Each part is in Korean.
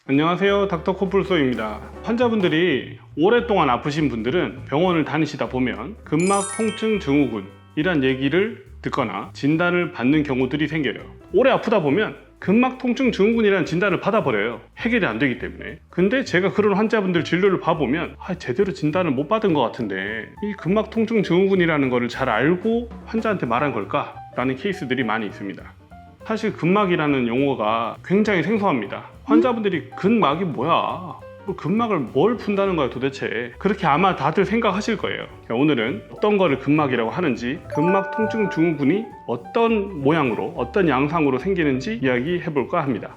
안녕하세요, 닥터 코뿔소입니다. 환자분들이 오랫동안 아프신 분들은 병원을 다니시다 보면 근막 통증 증후군 이란 얘기를 듣거나 진단을 받는 경우들이 생겨요. 오래 아프다 보면 근막 통증 증후군이라는 진단을 받아버려요. 해결이 안 되기 때문에. 근데 제가 그런 환자분들 진료를 봐보면 제대로 진단을 못 받은 것 같은데 이 근막 통증 증후군이라는 거를 잘 알고 환자한테 말한 걸까? 라는 케이스들이 많이 있습니다. 사실 근막이라는 용어가 굉장히 생소합니다. 환자분들이 근막이 뭐야? 근막을 뭘 푼다는 거야 도대체? 그렇게 아마 다들 생각하실 거예요. 오늘은 어떤 거를 근막이라고 하는지, 근막 통증 증후군이 어떤 모양으로, 어떤 양상으로 생기는지 이야기해 볼까 합니다.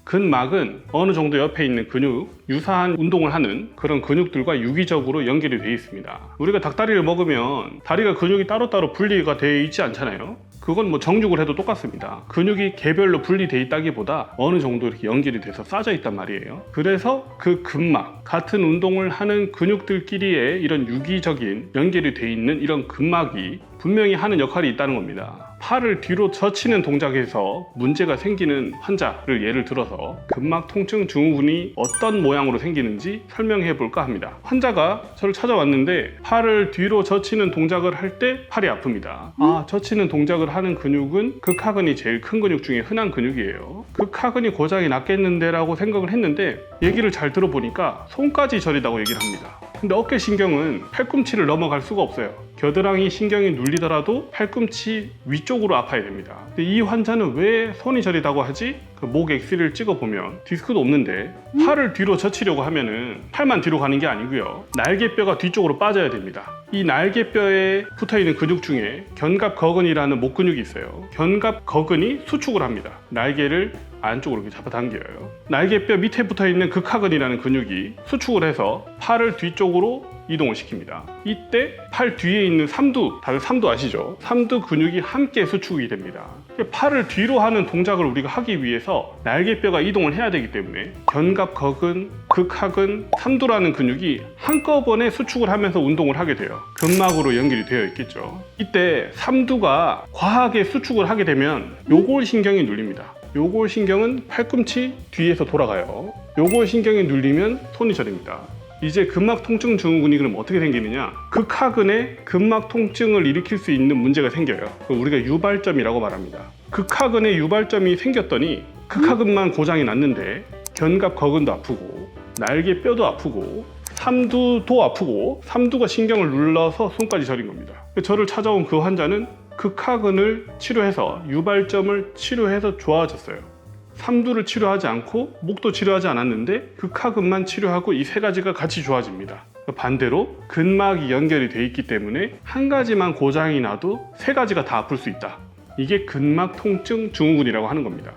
근막은 어느 정도 옆에 있는 근육, 유사한 운동을 하는 그런 근육들과 유기적으로 연결이 되어 있습니다. 우리가 닭다리를 먹으면 다리가 근육이 따로따로 분리가 되어 있지 않잖아요. 그건 뭐 정육을 해도 똑같습니다. 근육이 개별로 분리되어 있다기보다 어느 정도 이렇게 연결이 돼서 싸져 있단 말이에요. 그래서 그 근막, 같은 운동을 하는 근육들끼리의 이런 유기적인 연결이 되어 있는 이런 근막이 분명히 하는 역할이 있다는 겁니다. 팔을 뒤로 젖히는 동작에서 문제가 생기는 환자를 예를 들어서 근막 통증 증후군이 어떤 모양으로 생기는지 설명해 볼까 합니다. 환자가 저를 찾아왔는데 팔을 뒤로 젖히는 동작을 할 때 팔이 아픕니다. 젖히는 동작을 하는 근육은 극하근이 제일 큰 근육 중에 흔한 근육이에요. 극하근이 고장이 났겠는데 라고 생각을 했는데 얘기를 잘 들어보니까 손까지 저리다고 얘기를 합니다. 근데 어깨 신경은 팔꿈치를 넘어갈 수가 없어요. 겨드랑이 신경이 눌리더라도 팔꿈치 위쪽으로 아파야 됩니다. 근데 이 환자는 왜 손이 저리다고 하지? 그 목 엑스레이를 찍어보면 디스크도 없는데 팔을 뒤로 젖히려고 하면은 팔만 뒤로 가는 게 아니고요. 날개뼈가 뒤쪽으로 빠져야 됩니다. 이 날개뼈에 붙어있는 근육 중에 견갑거근이라는 목 근육이 있어요. 견갑거근이 수축을 합니다. 날개를 안쪽으로 이렇게 잡아당겨요. 날개뼈 밑에 붙어있는 극하근이라는 근육이 수축을 해서 팔을 뒤쪽으로 이동을 시킵니다. 이때 팔 뒤에 있는 삼두, 다들 삼두 아시죠? 삼두 근육이 함께 수축이 됩니다. 팔을 뒤로 하는 동작을 우리가 하기 위해서 날개뼈가 이동을 해야 되기 때문에 견갑거근, 극하근, 삼두라는 근육이 한꺼번에 수축을 하면서 운동을 하게 돼요. 근막으로 연결이 되어 있겠죠. 이때 삼두가 과하게 수축을 하게 되면 요골신경이 눌립니다. 요골신경은 팔꿈치 뒤에서 돌아가요. 요골신경이 눌리면 손이 저립니다. 이제 근막 통증 증후군이 그럼 어떻게 생기느냐? 극하근에 근막 통증을 일으킬 수 있는 문제가 생겨요. 우리가 유발점이라고 말합니다. 극하근에 유발점이 생겼더니 극하근만 고장이 났는데 견갑거근도 아프고 날개뼈도 아프고 삼두도 아프고 삼두가 신경을 눌러서 손까지 저린 겁니다. 저를 찾아온 그 환자는 극하근을 치료해서 유발점을 치료해서 좋아졌어요. 삼두를 치료하지 않고 목도 치료하지 않았는데 극하근만 치료하고 이 세 가지가 같이 좋아집니다. 반대로 근막이 연결이 돼 있기 때문에 한 가지만 고장이 나도 세 가지가 다 아플 수 있다. 이게 근막 통증 증후군이라고 하는 겁니다.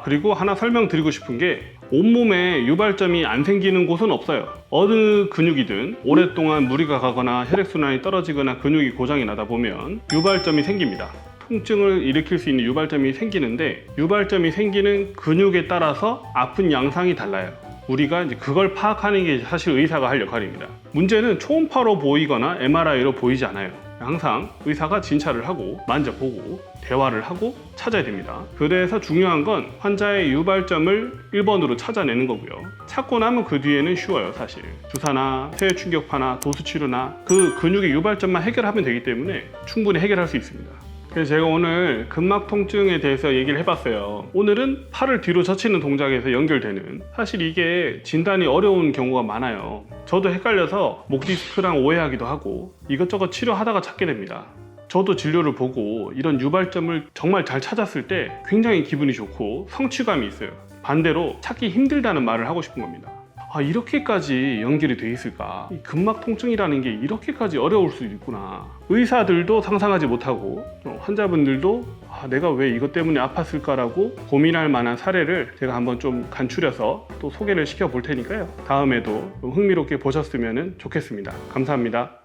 그리고 하나 설명드리고 싶은 게 온몸에 유발점이 안 생기는 곳은 없어요. 어느 근육이든 오랫동안 무리가 가거나 혈액순환이 떨어지거나 근육이 고장이 나다 보면 유발점이 생깁니다. 통증을 일으킬 수 있는 유발점이 생기는데 유발점이 생기는 근육에 따라서 아픈 양상이 달라요. 우리가 이제 그걸 파악하는 게 사실 의사가 할 역할입니다. 문제는 초음파로 보이거나 MRI로 보이지 않아요. 항상 의사가 진찰을 하고 만져보고 대화를 하고 찾아야 됩니다. 그래서 중요한 건 환자의 유발점을 1번으로 찾아내는 거고요. 찾고 나면 그 뒤에는 쉬워요. 사실 주사나 세충격파나 도수치료나 그 근육의 유발점만 해결하면 되기 때문에 충분히 해결할 수 있습니다. 그래서 제가 오늘 근막 통증에 대해서 얘기를 해봤어요. 오늘은 팔을 뒤로 젖히는 동작에서 연결되는, 사실 이게 진단이 어려운 경우가 많아요. 저도 헷갈려서 목 디스크랑 오해하기도 하고 이것저것 치료하다가 찾게 됩니다. 저도 진료를 보고 이런 유발점을 정말 잘 찾았을 때 굉장히 기분이 좋고 성취감이 있어요. 반대로 찾기 힘들다는 말을 하고 싶은 겁니다. 이렇게까지 연결이 돼 있을까? 이 근막 통증이라는 게 이렇게까지 어려울 수도 있구나. 의사들도 상상하지 못하고 환자분들도 내가 왜 이것 때문에 아팠을까라고 고민할 만한 사례를 제가 한번 좀 간추려서 또 소개를 시켜 볼 테니까요. 다음에도 좀 흥미롭게 보셨으면 좋겠습니다. 감사합니다.